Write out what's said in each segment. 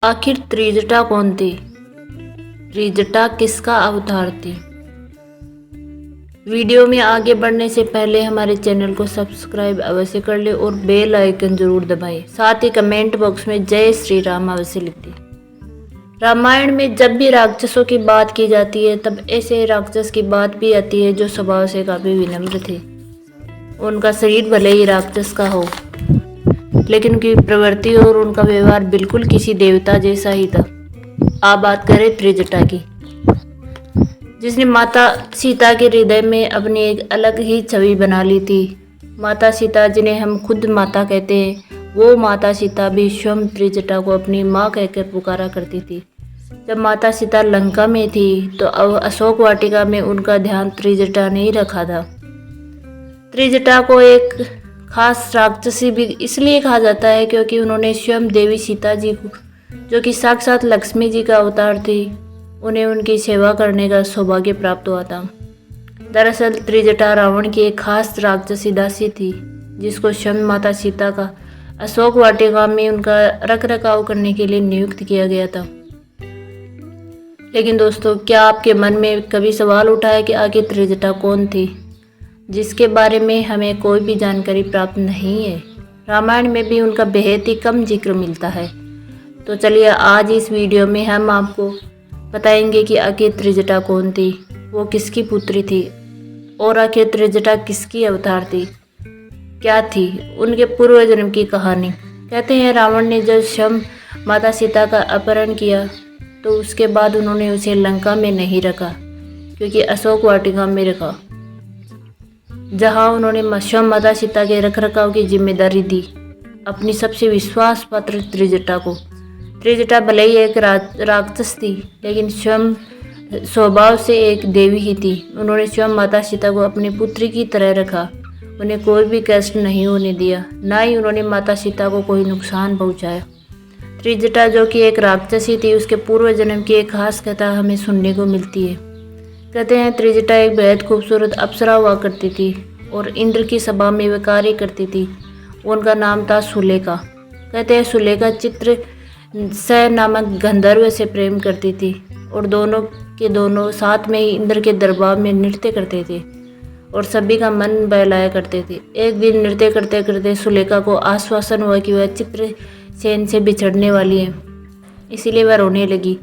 आखिर त्रिजटा कौन थी? त्रिजटा किसका अवतार थी? वीडियो में आगे बढ़ने से पहले हमारे चैनल को सब्सक्राइब अवश्य कर ले और बेल आइकन जरूर दबाएं। साथ ही कमेंट बॉक्स में जय श्री राम अवश्य लिख दें। रामायण में जब भी राक्षसों की बात की जाती है तब ऐसे राक्षस की बात भी आती है जो स्वभाव से काफी विनम्र थे। उनका शरीर भले ही राक्षस का हो लेकिन उनकी प्रवृत्ति और उनका व्यवहार बिल्कुल किसी देवता जैसा ही था। आप बात करें त्रिजटा की, जिसने माता सीता के हृदय में अपनी एक अलग ही छवि बना ली थी। माता सीता, जिन्हें हम खुद माता कहते हैं, वो माता सीता भी स्वयं त्रिजटा को अपनी माँ कहकर पुकारा करती थी। जब माता सीता लंका में थी तो अब अशोक वाटिका में उनका ध्यान त्रिजटा ने ही रखा था। त्रिजटा को एक खास राक्षसी भी इसलिए कहा जाता है क्योंकि उन्होंने स्वयं देवी सीता जी को, जो कि साक्षात लक्ष्मी जी का अवतार थी, उन्हें उनकी सेवा करने का सौभाग्य प्राप्त हुआ था। दरअसल त्रिजटा रावण की एक खास राक्षसी दासी थी, जिसको स्वयं माता सीता का अशोक वाटिका में उनका रख रखाव करने के लिए नियुक्त किया गया था। लेकिन दोस्तों, क्या आपके मन में कभी सवाल उठा है कि आखिर त्रिजटा कौन थी, जिसके बारे में हमें कोई भी जानकारी प्राप्त नहीं है? रामायण में भी उनका बेहद ही कम जिक्र मिलता है। तो चलिए आज इस वीडियो में हम आपको बताएंगे कि आखिर त्रिजटा कौन थी, वो किसकी पुत्री थी और आखिर त्रिजटा किसकी अवतार थी, क्या थी उनके पूर्व जन्म की कहानी। कहते हैं रावण ने जब स्वयं माता सीता का अपहरण किया तो उसके बाद उन्होंने उसे लंका में नहीं रखा, क्योंकि अशोक वाटिका में रखा, जहां उन्होंने स्वयं माता सीता के रखरखाव की जिम्मेदारी दी अपनी सबसे विश्वास पात्र त्रिजटा को। त्रिजटा भले ही एक राक्षस थी, लेकिन स्वयं स्वभाव से एक देवी ही थी। उन्होंने स्वयं माता सीता को अपनी पुत्री की तरह रखा, उन्हें कोई भी कष्ट नहीं होने दिया, ना ही उन्होंने माता सीता को कोई नुकसान पहुंचाया। त्रिजटा, जो कि एक राक्षसी थी, उसके पूर्व जन्म की एक खास कथा हमें सुनने को मिलती है। कहते हैं त्रिजटा एक बेहद खूबसूरत अप्सरा हुआ करती थी और इंद्र की सभा में वे कार्य करती थी। उनका नाम था सुलेखा। कहते हैं सुलेखा चित्र स नामक गंधर्व से प्रेम करती थी और दोनों साथ में ही इंद्र के दरबार में नृत्य करते थे और सभी का मन बहलाया करते थे। एक दिन नृत्य करते करते सुलेखा को आश्वासन हुआ कि वह चित्रसेन से बिछड़ने वाली है, इसीलिए वह रोने लगी।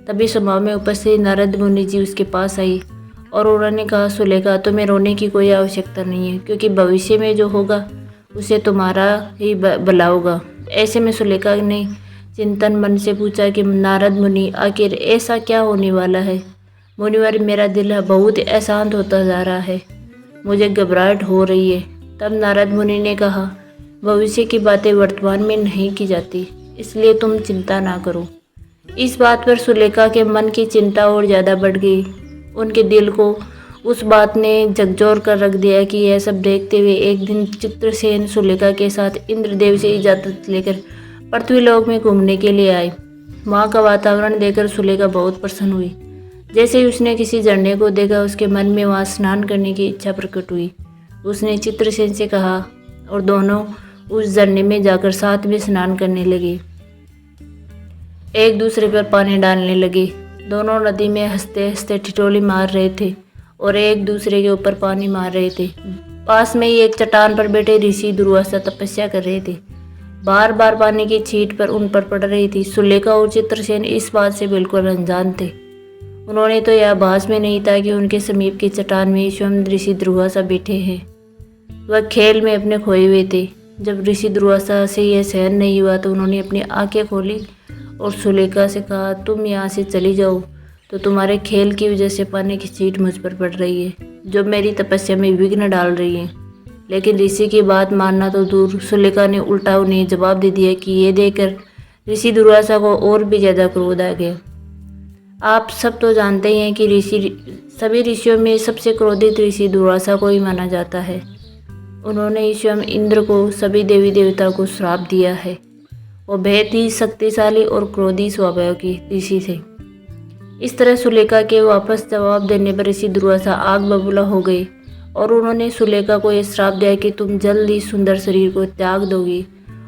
तभी सभा में उपस्थित नारद मुनि जी उसके पास आई और उन्होंने कहा, सुलेखा, तुम्हें रोने की कोई आवश्यकता नहीं है, क्योंकि भविष्य में जो होगा उसे तुम्हारा ही भला होगा। ऐसे में सुलेखा ने चिंतन मन से पूछा कि नारद मुनि, आखिर ऐसा क्या होने वाला है? मुनिवर, मेरा दिल बहुत अशांत होता जा रहा है, मुझे घबराहट हो रही है। तब नारद मुनि ने कहा, भविष्य की बातें वर्तमान में नहीं की जाती, इसलिए तुम चिंता ना करो। इस बात पर सुलेखा के मन की चिंता और ज़्यादा बढ़ गई। उनके दिल को उस बात ने झकझोर कर रख दिया कि यह सब देखते हुए एक दिन चित्रसेन सुलेखा के साथ इंद्रदेव से इजाज़त लेकर पृथ्वीलोक में घूमने के लिए आए। वहाँ का वातावरण देखकर सुलेखा बहुत प्रसन्न हुई। जैसे ही उसने किसी झरने को देखा, उसके मन में वहाँ स्नान करने की इच्छा प्रकट हुई। उसने चित्रसेन से कहा और दोनों उस झरने में जाकर साथ में स्नान करने लगे, एक दूसरे पर पानी डालने लगे। दोनों नदी में हंसते हंसते ठिठोली मार रहे थे और एक दूसरे के ऊपर पानी मार रहे थे। पास में ही एक चट्टान पर बैठे ऋषि दुर्वासा तपस्या कर रहे थे। बार बार पानी की छींट पर उन पर पड़ रही थी। सुलेखा और चित्रसेन इस बात से बिल्कुल अनजान थे। उन्होंने तो यह आभास में नहीं था कि उनके समीप की चट्टान में स्वयं ऋषि दुर्वासा बैठे हैं। वह खेल में अपने खोए हुए थे। जब ऋषि दुर्वासा से यह सहन नहीं हुआ तो उन्होंने अपनी आंखें खोली और सुलेखा से कहा, तुम यहाँ से चली जाओ, तो तुम्हारे खेल की वजह से पानी की छींट मुझ पर पड़ रही है, जो मेरी तपस्या में विघ्न डाल रही है। लेकिन ऋषि की बात मानना तो दूर, सुलेखा ने उल्टा उन्हें जवाब दे दिया कि ये देखकर ऋषि दुर्वासा को और भी ज़्यादा क्रोध आ गया। आप सब तो जानते ही हैं कि सभी ऋषियों में सबसे क्रोधित ऋषि दुर्वासा को ही माना जाता है। उन्होंने ही स्वयं इंद्र को, सभी देवी देवताओं को श्राप दिया है। वो बेहद ही शक्तिशाली और क्रोधी स्वभाव की ऋषि थे। इस तरह सुलेखा के वापस जवाब देने पर ऋषि दुर्वासा आग बबूला हो गए और उन्होंने सुलेखा को यह श्राप दिया कि तुम जल्द ही सुंदर शरीर को त्याग दोगी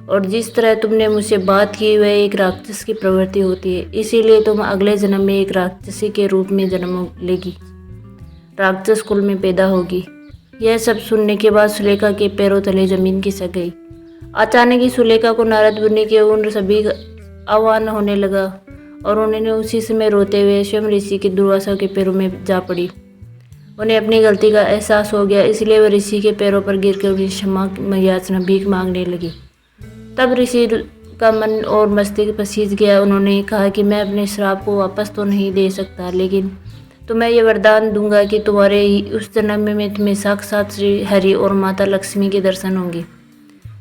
और जिस तरह तुमने मुझसे बात की वह एक राक्षस की प्रवृत्ति होती है, इसीलिए तुम अगले जन्म में एक राक्षसी के रूप में जन्म लेगी, राक्षस कुल में पैदा होगी। यह सब सुनने के बाद सुलेखा के पैरों तले जमीन खिसक गई। अचानक ही सुलेखा को नारद मुनि के उन सभी आह्वान होने लगा और उन्होंने उसी समय रोते हुए स्वयं ऋषि के दुर्वासा के पैरों में जा पड़ी। उन्हें अपनी गलती का एहसास हो गया, इसलिए वह ऋषि के पैरों पर गिरकर उन्हें क्षमा याचना भीख मांगने लगी। तब ऋषि का मन और मस्तिष्क पसीज गया। उन्होंने कहा कि मैं अपने श्राप को वापस तो नहीं दे सकता, लेकिन तुम्हें यह वरदान दूंगा कि तुम्हारे उस जन्म में तुम्हें साक्षात श्री हरि और माता लक्ष्मी के दर्शन होंगे।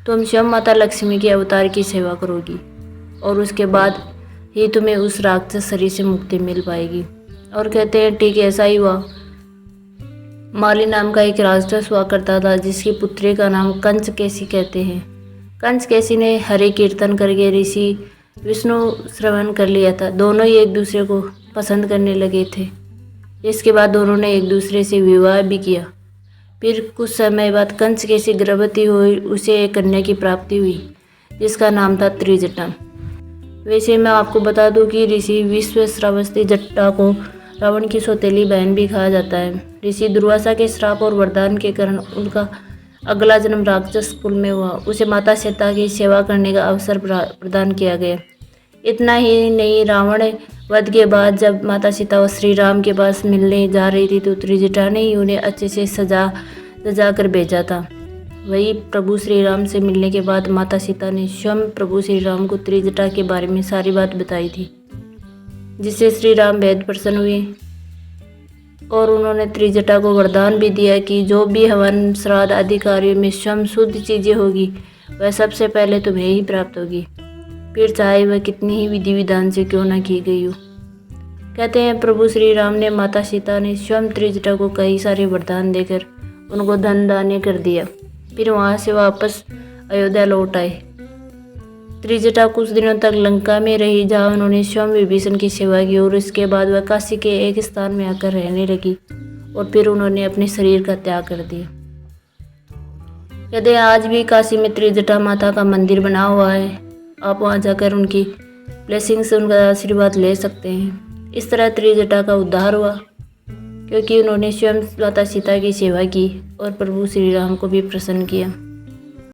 तुम स्वयं माता लक्ष्मी के अवतार की सेवा करोगी और उसके बाद ही तुम्हें उस राक्षस शरीर से मुक्ति मिल पाएगी। और कहते हैं ठीक ऐसा ही हुआ। माली नाम का एक राक्षस हुआ करता था, जिसकी पुत्री का नाम कंचकेसी कहते हैं। कंचकेसी ने हरि कीर्तन करके ऋषि विष्णु श्रवण कर लिया था। दोनों ही एक दूसरे को पसंद करने लगे थे। इसके बाद दोनों ने एक दूसरे से विवाह भी किया। फिर कुछ समय बाद कंचकेसी गर्भवती हुई। उसे एक कन्या की प्राप्ति हुई जिसका नाम था त्रिजटा। वैसे मैं आपको बता दूं कि ऋषि विश्वामित्र जट्टा को रावण की सौतेली बहन भी कहा जाता है। ऋषि दुर्वासा के श्राप और वरदान के कारण उनका अगला जन्म राक्षस कुल में हुआ। उसे माता सीता की सेवा करने का अवसर प्रदान किया गया। इतना ही नहीं, रावण वध के बाद जब माता सीता और श्री राम के पास मिलने जा रही थी तो त्रिजटा ने ही उन्हें अच्छे से सजा कर भेजा था। वही प्रभु श्री राम से मिलने के बाद माता सीता ने स्वयं प्रभु श्री राम को त्रिजटा के बारे में सारी बात बताई थी, जिससे श्री राम बेहद प्रसन्न हुए और उन्होंने त्रिजटा को वरदान भी दिया कि जो भी हवन श्राद्ध आदि कार्यों में स्वयं शुद्ध चीज़ें होगी वह सबसे पहले तुम्हें ही प्राप्त होगी, फिर चाहे वह कितनी ही विधि विधान से क्यों न की गई हो। कहते हैं प्रभु श्री राम ने माता सीता ने स्वयं त्रिजटा को कई सारे वरदान देकर उनको धन दान कर दिया। फिर वहाँ से वापस अयोध्या लौट आए। त्रिजटा कुछ दिनों तक लंका में रही, जहाँ उन्होंने स्वयं विभीषण की सेवा की और इसके बाद वह काशी के एक स्थान में आकर रहने लगी और फिर उन्होंने अपने शरीर का त्याग कर दिया। कहते हैं आज भी काशी में त्रिजटा माता का मंदिर बना हुआ है। आप वहाँ जाकर उनकी ब्लेसिंग से उनका आशीर्वाद ले सकते हैं। इस तरह त्रिजटा का उद्धार हुआ क्योंकि उन्होंने स्वयं माता सीता की सेवा की और प्रभु श्री राम को भी प्रसन्न किया।